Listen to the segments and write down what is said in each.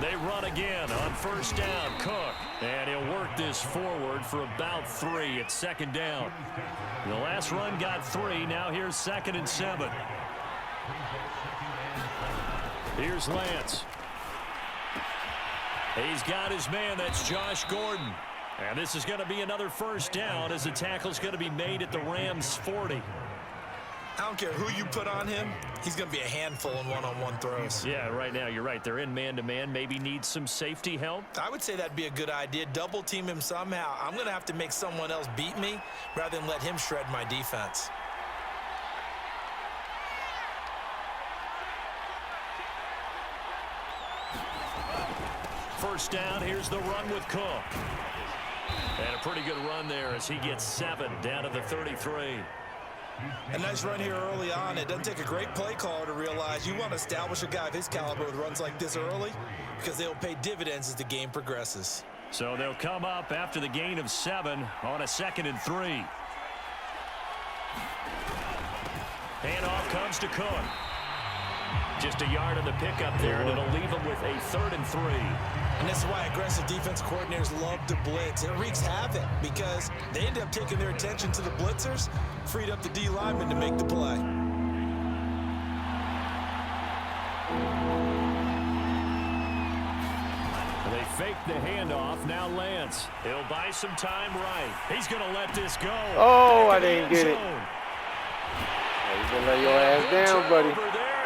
They run again on first down. Cook. And he'll work this forward for about 3. It's second down. The last run got 3. Now here's 2nd and 7. Here's Lance. He's got his man. That's Josh Gordon. And this is going to be another first down as the tackle's going to be made at the Rams' 40. I don't care who you put on him. He's going to be a handful in one-on-one throws. Yeah, right now you're right. They're in man-to-man. Maybe need some safety help. I would say that'd be a good idea. Double team him somehow. I'm going to have to make someone else beat me rather than let him shred my defense. First down, here's the run with Cook. And a pretty good run there as he gets 7 down to the 33. A nice run here early on. It doesn't take a great play caller to realize you want to establish a guy of his caliber with runs like this early because they'll pay dividends as the game progresses. So they'll come up after the gain of 7 on a 2nd and 3. Handoff comes to Cook. Just a yard on the pickup there, and it'll leave him with a 3rd and 3. And this is why aggressive defense coordinators love to blitz. It wreaks havoc because they end up taking their attention to the blitzers, freed up the D lineman to make the play. They fake the handoff. Now Lance. He'll buy some time right. He's going to let this go. Oh, I didn't get it. You can lay your ass down, buddy.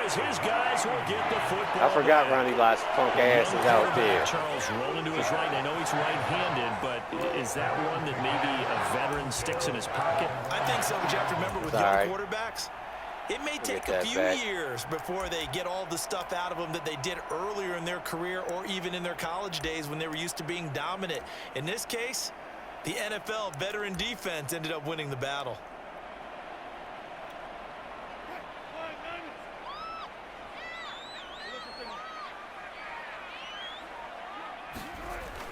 His guys will get the football. I forgot Ronnie Lott's punk ass is out there. Charles rolling to his right. I know he's right-handed, but is that one that maybe a veteran sticks in his pocket? I think so, but you have to remember with young quarterbacks, it may take a few years before they get all the stuff out of them that they did earlier in their career or even in their college days when they were used to being dominant. In this case, the NFL veteran defense ended up winning the battle.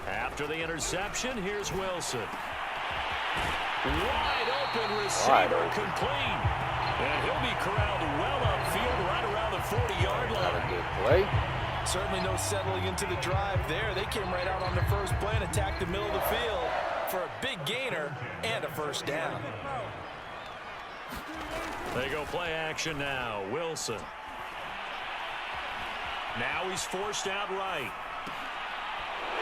After the interception, here's Wilson. Wide open receiver, complete. And he'll be corralled well upfield right around the 40-yard line. Not a good play. Certainly no settling into the drive there. They came right out on the first play and attacked the middle of the field for a big gainer and a first down. They go play action now. Wilson. Now he's forced out right.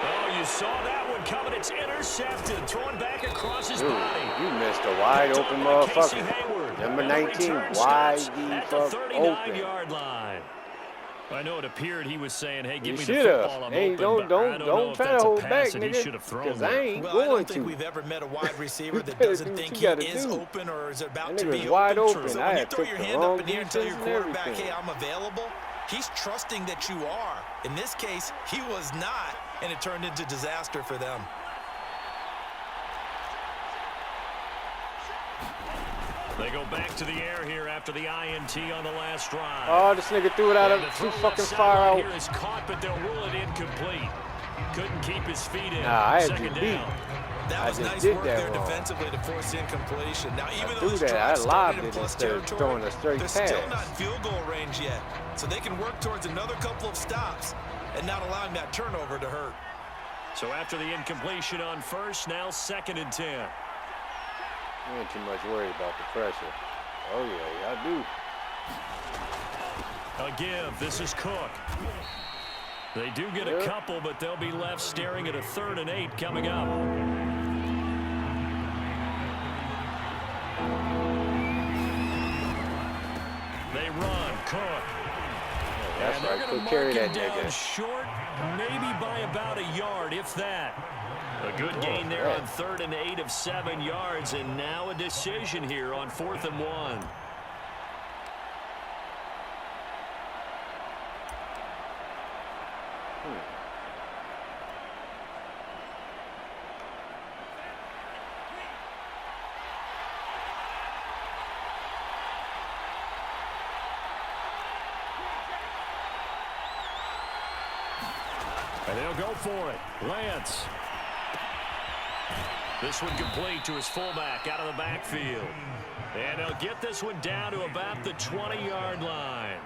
Oh, you saw that one coming. It's intercepted. Thrown back across his body. You missed a wide open motherfucker. Number 19, wide the fuck open. 39-yard line. I know it appeared he was saying, hey, give me the football. I'm hey, open, don't try to hold back, nigga. Because I ain't well, going to. I don't think we've ever met a wide receiver that doesn't think he is open or is about to be wide open. open. So when you throw your hand up in the air and tell your quarterback, hey, I'm available, he's trusting that you are. In this case, he was not, and it turned into disaster for them. They go back to the air here after the INT on the last drive. Oh, this nigga threw it out of too fucking far out. Here is caught, but they'll rule it incomplete. Couldn't keep his feet in. Nah, I had Second you down. beat. That was nice work there defensively to force the incompletion. Now, even though this I drive lobbed started in it plus instead of territory, throwing a straight they're pass. still not in field goal range yet. So they can work towards another couple of stops and not allowing that turnover to hurt. So after the incompletion on first, now 2nd and 10. I ain't too much worried about the pressure. Oh, yeah, I do. A give. This is Cook. They do get a couple, but they'll be left staring at a 3rd and 8 coming up. They run. Cook. That's and they're right. going to Carry mark him that down nigga. short, maybe by about a yard, if that. A good gain there on 3rd and 8 of 7 yards, and now a decision here on 4th and 1. And they'll go for it. Lance. This one complete to his fullback out of the backfield. And he'll get this one down to about the 20-yard line.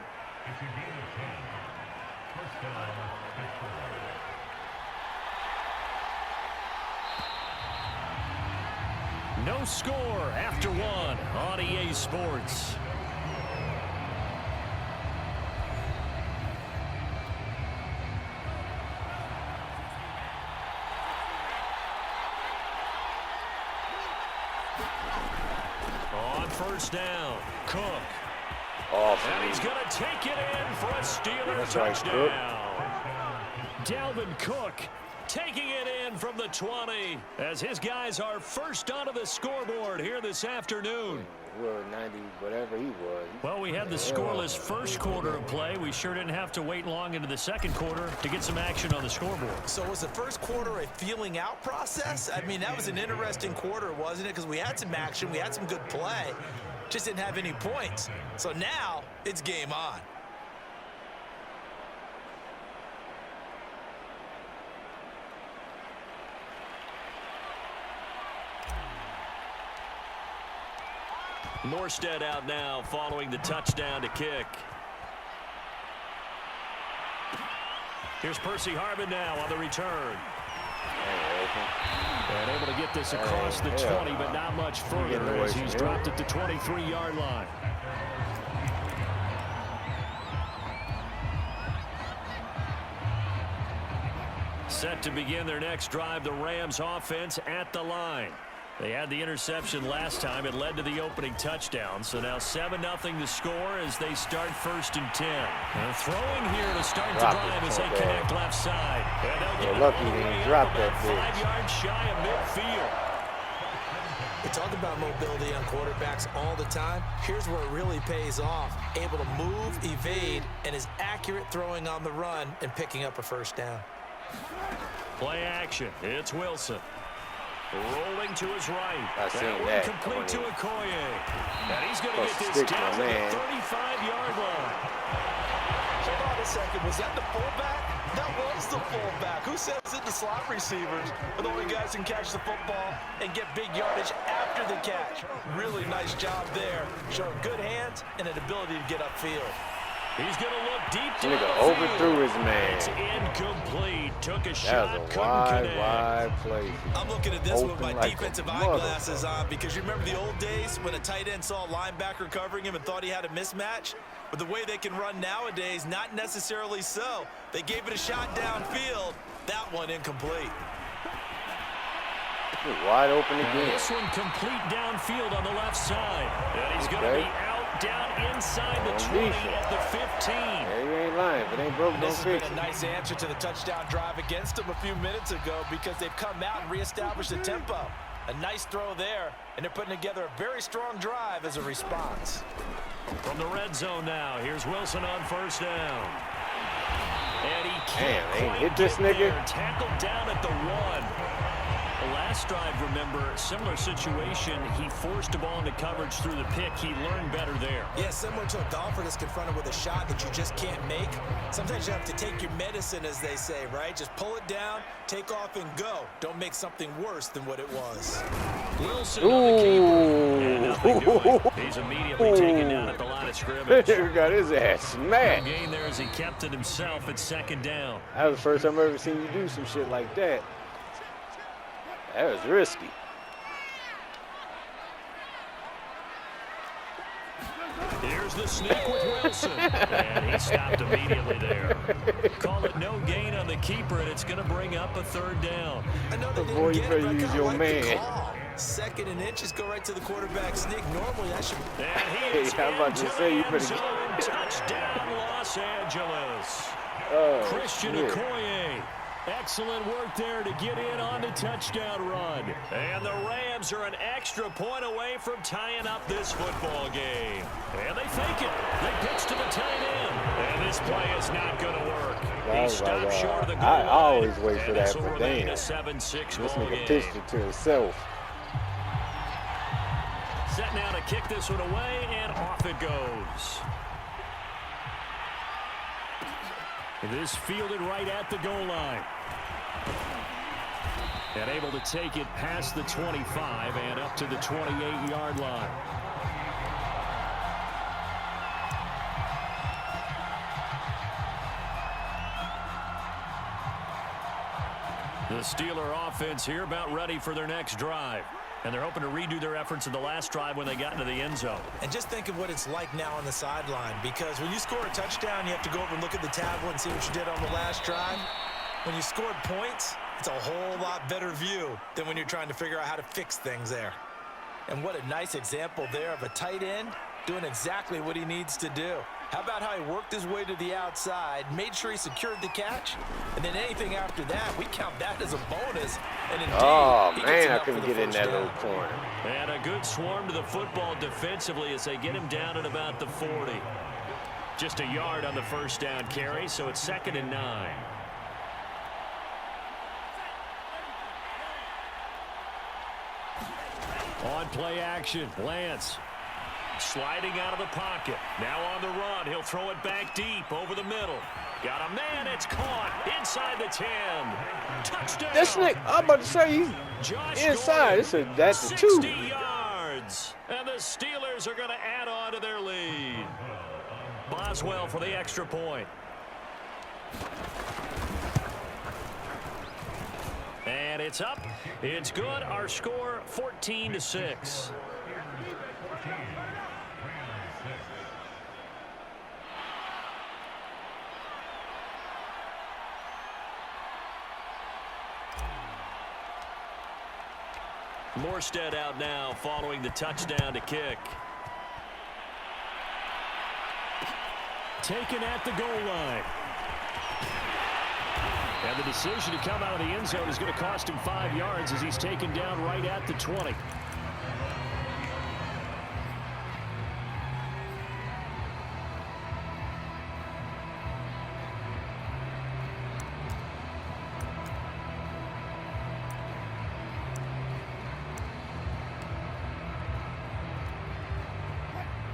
No score after one on EA Sports. On first down, Cook. And he's going to take it in for a Steelers touchdown. Dalvin Cook taking it in from the 20 as his guys are first onto the scoreboard here this afternoon. 90, whatever he was. Well, we had the scoreless first quarter of play. We sure didn't have to wait long into the second quarter to get some action on the scoreboard. So was the first quarter a feeling out process? I mean, that was an interesting quarter, wasn't it? Because we had some action, we had some good play, just didn't have any points. So now it's game on. Morstead out now following the touchdown to kick. Here's Percy Harvin now on the return. And able to get this across the 20, but not much further as he's dropped at the 23-yard line. Set to begin their next drive, the Rams offense at the line. They had the interception last time. It led to the opening touchdown. So now 7-0 to score as they start 1st and 10. And throwing here to start the drive as they connect left side. And they'll get lucky they didn't drop that 5 yards shy of midfield. We talk about mobility on quarterbacks all the time. Here's where it really pays off. Able to move, evade, and is accurate throwing on the run and picking up a first down. Play action. It's Wilson. Rolling to his right. I seen that. Complete to Okoye. And he's going to get this down to the 35-yard line. Hold on a second. Was that the fullback? That was the fullback. Who sends it to slot receivers? But the only guys can catch the football and get big yardage after the catch. Really nice job there. Showing good hands and an ability to get upfield. He's going to look deep to the overthrew his man. It's incomplete. Took a shot. That was a wide play. I'm looking at this with my defensive eyeglasses on because you remember the old days when a tight end saw a linebacker covering him and thought he had a mismatch? But the way they can run nowadays, not necessarily so. They gave it a shot downfield. That one incomplete. Wide open again. This one complete downfield on the left side. And he's going to be out down inside the 20 at the 15. Yeah, you ain't lying. If it ain't broke, don't fix it. This has been a nice answer to the touchdown drive against them a few minutes ago because they've come out and reestablished the tempo. A nice throw there, and they're putting together a very strong drive as a response. From the red zone now, here's Wilson on first down. And he can't quite hit this nigga. Tackled down at the 1. The last drive, remember, similar situation. He forced a ball into coverage through the pick. He learned better there. Yeah, similar to a golfer that's confronted with a shot that you just can't make. Sometimes you have to take your medicine, as they say, right? Just pull it down, take off, and go. Don't make something worse than what it was. Wilson on the keeper. And nothing doing. He's immediately taken down at the line of scrimmage. Got his ass smacked. Gain there as he kept it himself at 2nd down. That was the first time I've ever seen you do some shit like that. That was risky. Here's the sneak with Wilson. And he stopped immediately there. Call it no gain on the keeper, and it's going to bring up a 3rd down. I know they boy, you better use your man. 2nd and inches, go right to the quarterback sneak. Normally, that should... And he is I'm about to say, you better... Touchdown, Los Angeles. Christian Okoye. Excellent work there to get in on the touchdown run. And the Rams are an extra point away from tying up this football game. And they fake it. They pitch to the tight end. And this play is not going to work. He stopped short of the goal line. I always wait for that for Dan. Dan. This 7-6 nigga pitched it to himself. Set now to kick this one away, and off it goes. This fielded right at the goal line. And able to take it past the 25 and up to the 28-yard line. Steeler offense here about ready for their next drive. And they're hoping to redo their efforts in the last drive when they got into the end zone. And just think of what it's like now on the sideline, because when you score a touchdown, you have to go over and look at the tablet and see what you did on the last drive. When you scored points, it's a whole lot better view than when you're trying to figure out how to fix things there. And what a nice example there of a tight end doing exactly what he needs to do. How about how he worked his way to the outside, made sure he secured the catch, and then anything after that, we count that as a bonus. And indeed, oh, man, I couldn't get in that little corner. And a good swarm to the football defensively as they get him down at about the 40. Just a yard on the first down carry, so it's 2nd and 9. On play action, Lance. Sliding out of the pocket. Now on the run. He'll throw it back deep over the middle. Got a man. It's caught inside the 10. Touchdown. This Nick, I'm about to say he's inside. That's a 2. 60 yards. And the Steelers are going to add on to their lead. Boswell for the extra point. And it's up. It's good. Our score 14-6. Morstead out now following the touchdown to kick. Taken at the goal line. And the decision to come out of the end zone is going to cost him 5 yards as he's taken down right at the 20.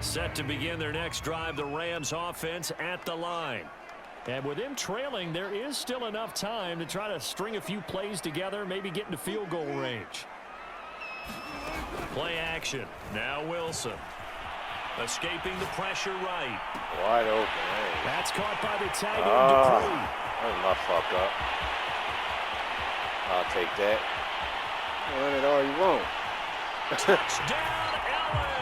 Set to begin their next drive, the Rams offense at the line. And with him trailing, there is still enough time to try to string a few plays together, maybe get into field goal range. Play action. Now Wilson. Escaping the pressure right. Wide open. Hey. That's caught by the tight end, Dupree. That was my fuck up. I'll take that. Run it all you want. Touchdown, LA!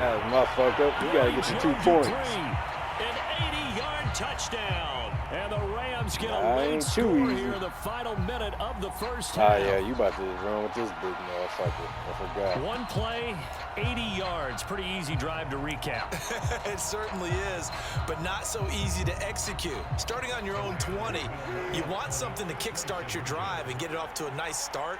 That was my fuck up. We got to get the 2 points. An 80-yard touchdown. And the Rams get a late score here in the final minute of the first half. Oh, yeah, you about to run with this big motherfucker. I forgot. One play, 80 yards. Pretty easy drive to recap. It certainly is, but not so easy to execute. Starting on your own 20, you want something to kickstart your drive and get it off to a nice start.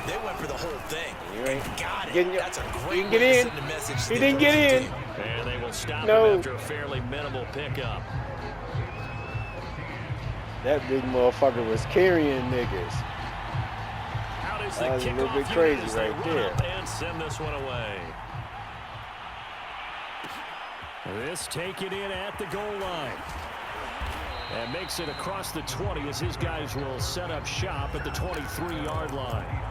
They went for the whole thing and got it. That's a great way to send a message to the didn't get in. And they will stop him after a fairly minimal pickup. That big motherfucker was carrying niggas. That was a little bit crazy right there. And send this one away. This taken in at the goal line. And makes it across the 20 as his guys will set up shop at the 23-yard line.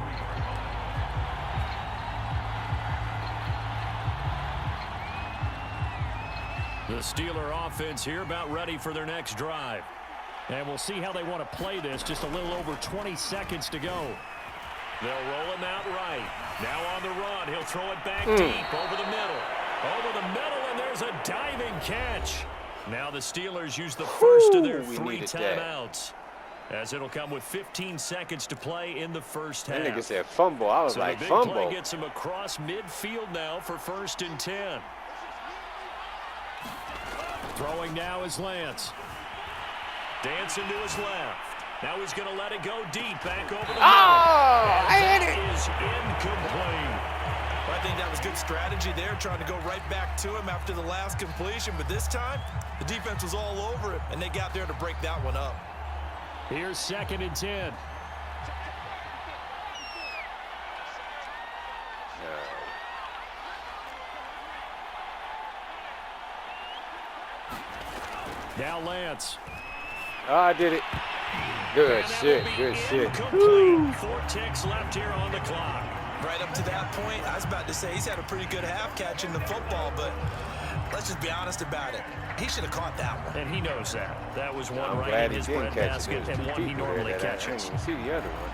The Steeler offense here about ready for their next drive. And we'll see how they want to play this. Just a little over 20 seconds to go. They'll roll him out right. Now on the run. He'll throw it back deep over the middle. Over the middle, and there's a diving catch. Now the Steelers use the first of their 3 timeouts. As it'll come with 15 seconds to play in the first half. That nigga said fumble. I was like, fumble. The big play gets him across midfield now for 1st and 10. Throwing now is Lance. Dancing to his left. Now he's going to let it go deep back over the middle. Oh, I hit it. Is incomplete. Well, I think that was good strategy there, trying to go right back to him after the last completion. But this time, the defense was all over it, and they got there to break that one up. Here's 2nd and 10. Now Lance. Oh, I did it. Good shit. Good shit. 4 ticks left here on the clock. Right up to that point, I was about to say he's had a pretty good half catching the football, but Let's just be honest about it. He should have caught that one. And he knows that. That was one right in his breadbasket and one he normally catches. I didn't even see the other one.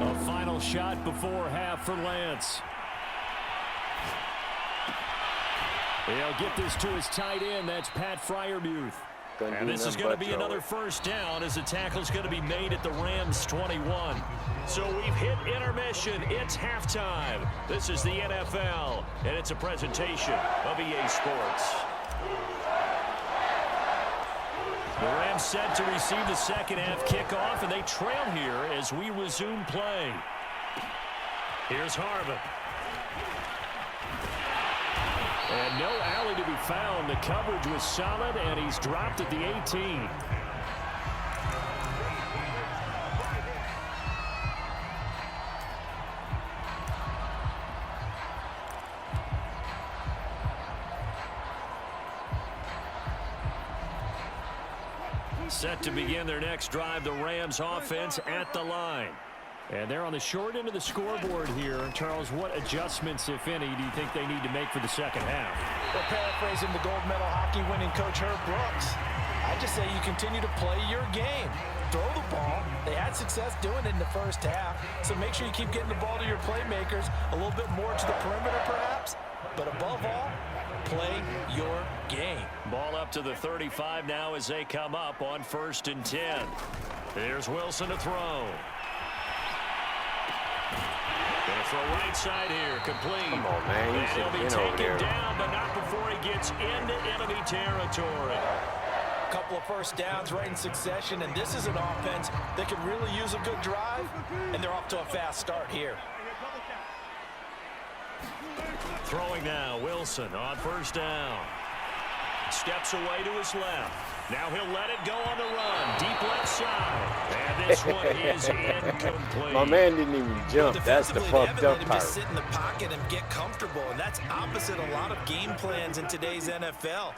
A final shot before half for Lance. He'll get this to his tight end. That's Pat Freiermuth. And this is going to be another first down as the tackle's going to be made at the Rams 21. So we've hit intermission. It's halftime. This is the NFL, and it's a presentation of EA Sports. The Rams set to receive the second half kickoff, and they trail here as we resume play. Here's Harvin. And no alley to be found. The coverage was solid, and he's dropped at the 18. Set to begin their next drive, the Rams offense at the line. And they're on the short end of the scoreboard here. Charles, what adjustments, if any, do you think they need to make for the second half? Well, paraphrasing the gold medal hockey winning coach Herb Brooks, I just say you continue to play your game. Throw the ball. They had success doing it in the first half, so make sure you keep getting the ball to your playmakers, a little bit more to the perimeter perhaps, but above all, play your game. Ball up to the 35 now as they come up on 1st and 10. Here's Wilson to throw. Gonna throw right side here, complete. Come on, man. And he'll be taken down, but not before he gets into enemy territory. A couple of first downs right in succession, and this is an offense that could really use a good drive, and they're off to a fast start here. Throwing now, Wilson on 1st down. Steps away to his left. Now he'll let it go on the run. Deep left side. And this one is incomplete. My man didn't even jump. That's the fucked up part. Just sit in the pocket and get comfortable, and that's opposite a lot of game plans in today's NFL.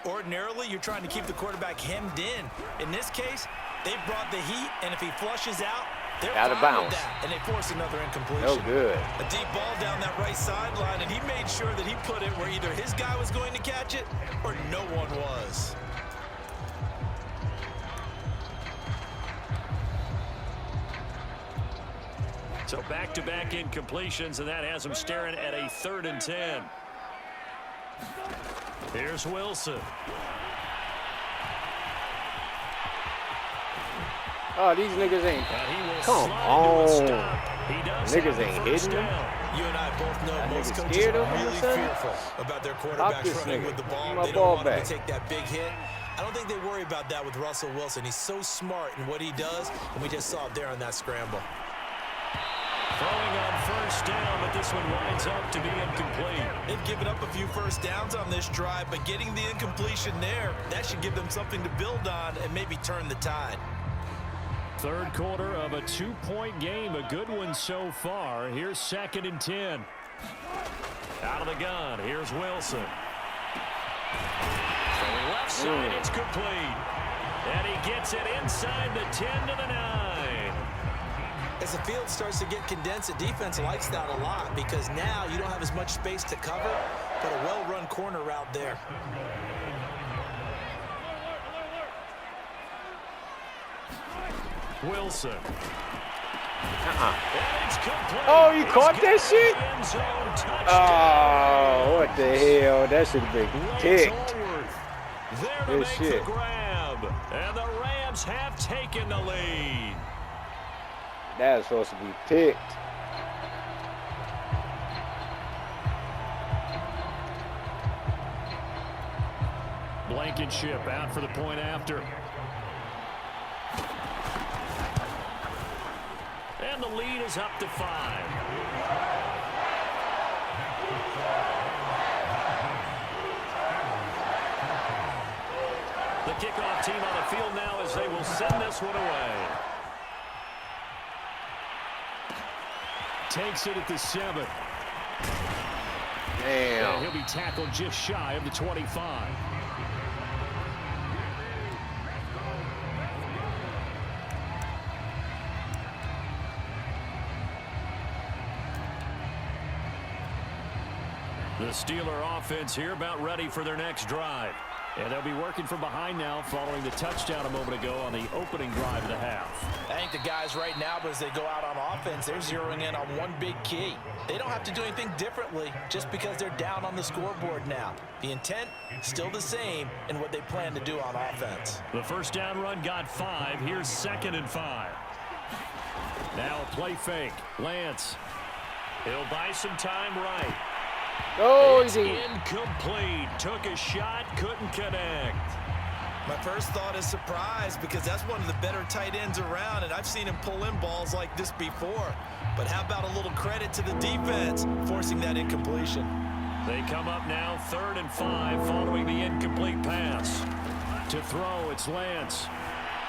Ordinarily, you're trying to keep the quarterback hemmed in. In this case, they brought the heat, and if he flushes out, they're out of bounds. And they force another incompletion. No good. A deep ball down that right sideline, and he made sure that he put it where either his guy was going to catch it or no one was. So back-to-back incompletions, and that has him staring at a 3rd and 10. Here's Wilson. Oh, these niggas ain't. Come on. Niggas ain't hitting them. You and I both know most coaches are really fearful about their quarterbacks running with the ball. They don't want him to take that big hit. I don't think they worry about that with Russell Wilson. He's so smart in what he does, and we just saw it there on that scramble. Throwing on 1st down, but this one winds up to be incomplete. They've given up a few first downs on this drive, but getting the incompletion there, that should give them something to build on and maybe turn the tide. 3rd quarter of a 2-point game, a good one so far. Here's 2nd and 10. Out of the gun, here's Wilson. Throwing left side, it's complete. And he gets it inside the 10 to the 9. As the field starts to get condensed, the defense likes that a lot because now you don't have as much space to cover, but a well-run corner route there. Wilson. Oh, you caught that shit? Oh, what the hell? That should have been kicked. Good shit. And the Rams have taken the lead. That was supposed to be picked. Blankenship out for the point after. And the lead is up to 5. The kickoff team on the field now as they will send this one away. Takes it at the 7. Damn. And he'll be tackled just shy of the 25. The Steeler offense here about ready for their next drive. And they'll be working from behind now following the touchdown a moment ago on the opening drive of the half. I think the guys right now, but as they go out on offense, they're zeroing in on one big key. They don't have to do anything differently just because they're down on the scoreboard now. The intent, still the same in what they plan to do on offense. The first down run got 5. Here's 2nd and 5. Now a play fake. Lance. He'll buy some time right. Oh, it's incomplete. Took a shot, couldn't connect. My first thought is surprise because that's one of the better tight ends around, and I've seen him pull in balls like this before. But how about a little credit to the defense forcing that incompletion? They come up now 3rd and 5 following the incomplete pass. To throw, it's Lance.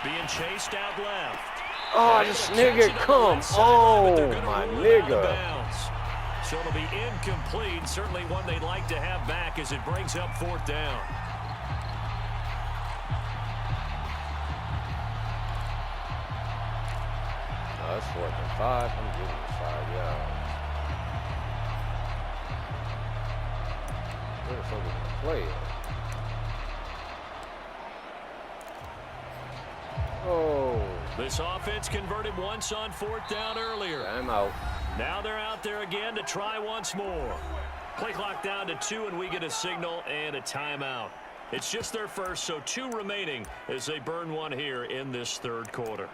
Being chased out left. Oh, this nigga, come on, my nigga. So it'll be incomplete. Certainly one they'd like to have back as it brings up 4th down. Oh, that's 4th and 5. I'm giving you 5 yards. Where the fuck is the play at? Oh. This offense converted once on 4th down earlier. I'm out. Now they're out there again to try once more. Play clock down to 2, and we get a signal and a timeout. It's just their first, so 2 remaining as they burn one here in this 3rd quarter.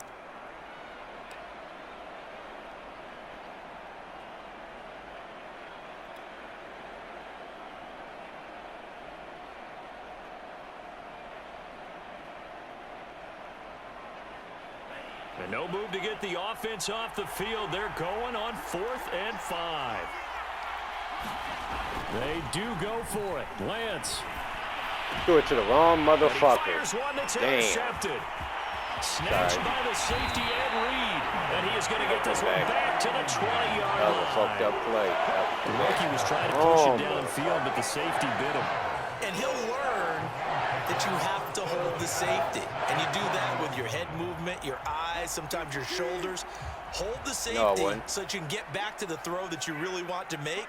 And no move to get the offense off the field. They're going on 4th and 5. They do go for it. Lance. Do it to the wrong motherfucker. One that's damn. Intercepted. Snatched by the safety Ed Reed. And he is going to get this one back to the 20-yard line. That was a fucked up play. The rookie was trying to push it downfield, but the safety bit him. And he'll learn that you have to hold the safety. And you do that with your head movement, your eyes, sometimes your shoulders. Hold the safety so that you can get back to the throw that you really want to make.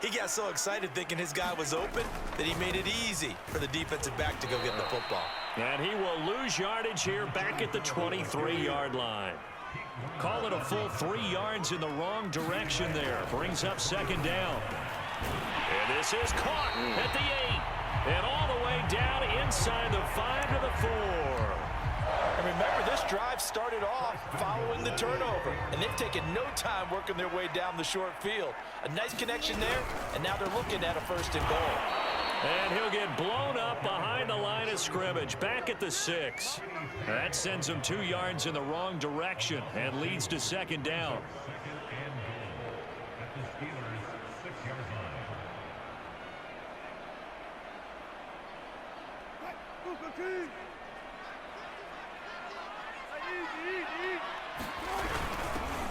He got so excited thinking his guy was open that he made it easy for the defensive back to go get the football. And he will lose yardage here back at the 23-yard line. Call it a full 3 yards in the wrong direction there. Brings up 2nd down. And this is caught at the 8. And all the way down inside the 5 to the 4. And remember, this drive started off following the turnover. And they've taken no time working their way down the short field. A nice connection there, and now they're looking at a 1st and goal. And he'll get blown up behind the line of scrimmage, back at the 6. That sends him 2 yards in the wrong direction and leads to 2nd down.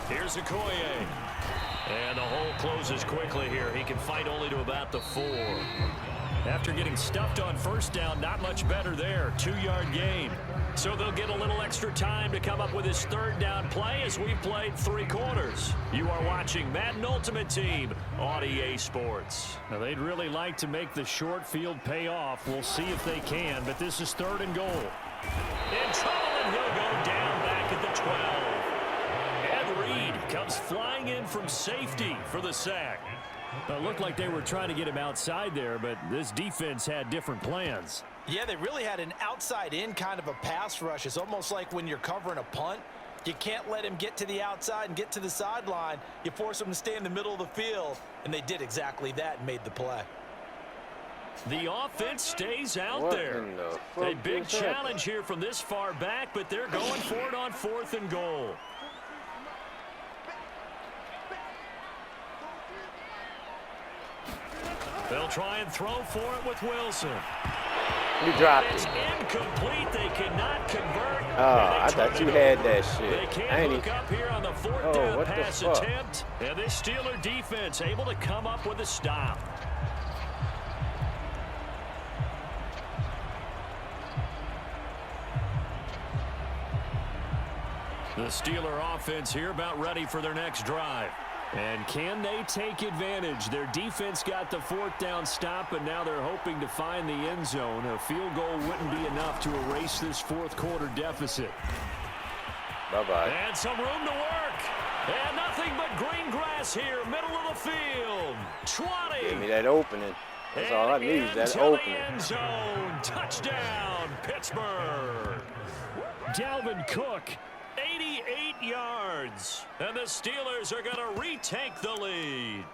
Here's Okoye. And the hole closes quickly here. He can fight only to about the 4. After getting stuffed on 1st down, not much better there. 2-yard gain. So they'll get a little extra time to come up with his 3rd down play as we've played 3 quarters. You are watching Madden Ultimate Team on EA Sports. Now, they'd really like to make the short field pay off. We'll see if they can, but this is 3rd and goal. In trouble, and he'll go down back at the 12. Ed Reed comes flying in from safety for the sack. It looked like they were trying to get him outside there, but this defense had different plans. Yeah, they really had an outside-in kind of a pass rush. It's almost like when you're covering a punt. You can't let him get to the outside and get to the sideline. You force him to stay in the middle of the field, and they did exactly that and made the play. The offense stays out there. A big challenge here from this far back, but they're going for it on 4th and goal. They'll try and throw for it with Wilson. You dropped it. It's incomplete. They cannot convert. Oh, I thought you had that shit. They can't look up here on the 4th down pass attempt. And this Steeler defense able to come up with a stop. The Steeler offense here about ready for their next drive. And can they take advantage? Their defense got the fourth down stop, and now they're hoping to find the end zone. A field goal wouldn't be enough to erase this fourth quarter deficit. Bye-bye. And some room to work. And nothing but green grass here, middle of the field. 20. Give me that opening. That's all I need is that opening. End zone. Touchdown, Pittsburgh. Dalvin Cook, 88 yards. And the Steelers are going to retake the lead.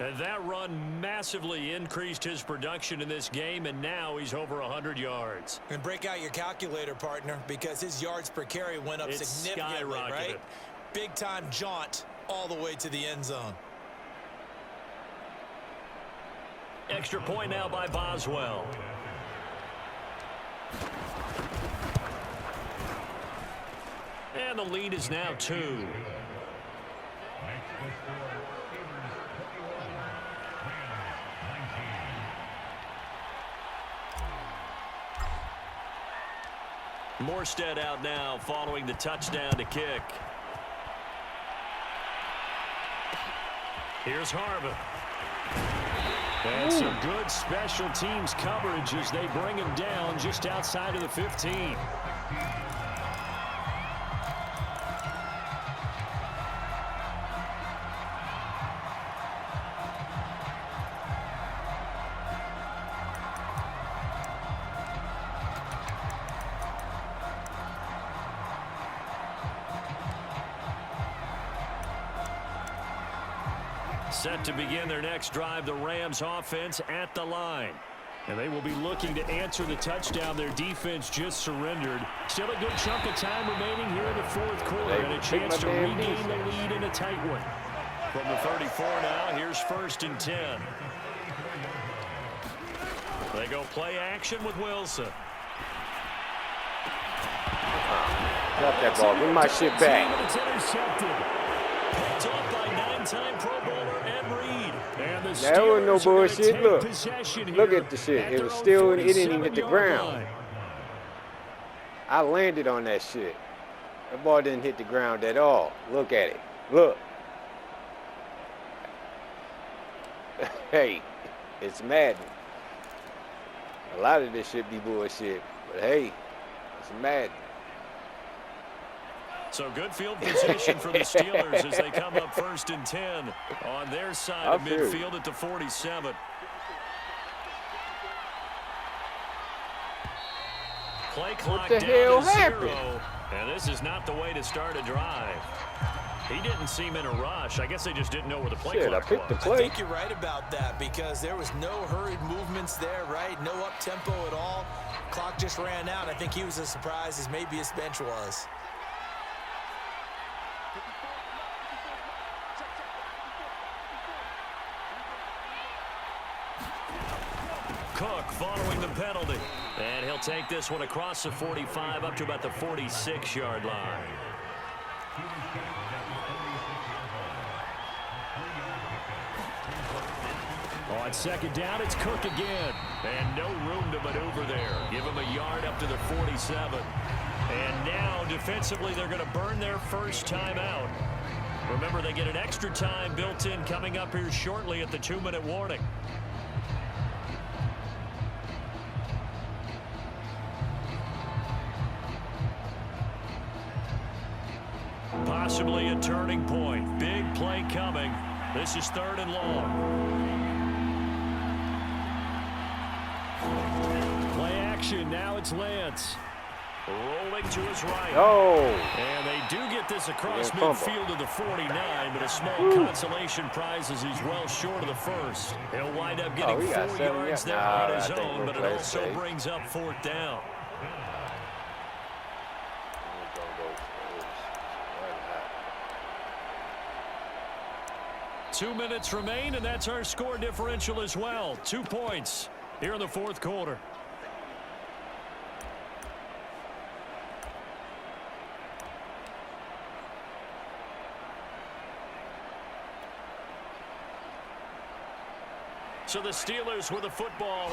And that run massively increased his production in this game, and now he's over 100 yards. And break out your calculator, partner, because his yards per carry went up significantly, right? Big-time jaunt all the way to the end zone. Extra point now by Boswell. And the lead is now 2. Morstead out now following the touchdown to kick. Here's Harvin. And some good special teams coverage as they bring him down just outside of the 15. Set to begin their next drive, the Rams offense at the line. And they will be looking to answer the touchdown their defense just surrendered. Still a good chunk of time remaining here in the fourth quarter and a chance to regain the lead in a tight one. From the 34 now, here's 1st and 10. They go play action with Wilson. Drop that ball. Give my shit back. It's intercepted. Picked up by 9-time Pro Bowler Ed Reed. And the That wasn't no bullshit. Look at the shit. It was still, it didn't even hit the ground. I landed on that shit. That ball didn't hit the ground at all. Look at it. Look. Hey, it's Madden. A lot of this shit be bullshit. But hey, it's Madden. So good field position for the Steelers as they come up 1st and 10 on their side of midfield at the 47. Play clock down to 0. And this is not the way to start a drive. He didn't seem in a rush. I guess they just didn't know where the play clock was. I think you're right about that because there was no hurried movements there, right? No up-tempo at all. Clock just ran out. I think he was as surprised as maybe his bench was. Cook following the penalty. And he'll take this one across the 45 up to about the 46-yard line. On 2nd down, it's Cook again. And no room to maneuver there. Give him a yard up to the 47. And now, defensively, they're going to burn their first timeout. Remember, they get an extra time built in coming up here shortly at the 2-minute warning. Possibly a turning point. Big play coming. This is 3rd and long. Play action. Now it's Lance. Rolling to his right. Oh. And they do get this across midfield to the 49, but a small consolation prize as he's well short of the first. He'll wind up getting 4 yards there on his own, but it also brings up 4th down. Two minutes remain, and that's our score differential as well. 2 points here in the fourth quarter. So the Steelers with the football.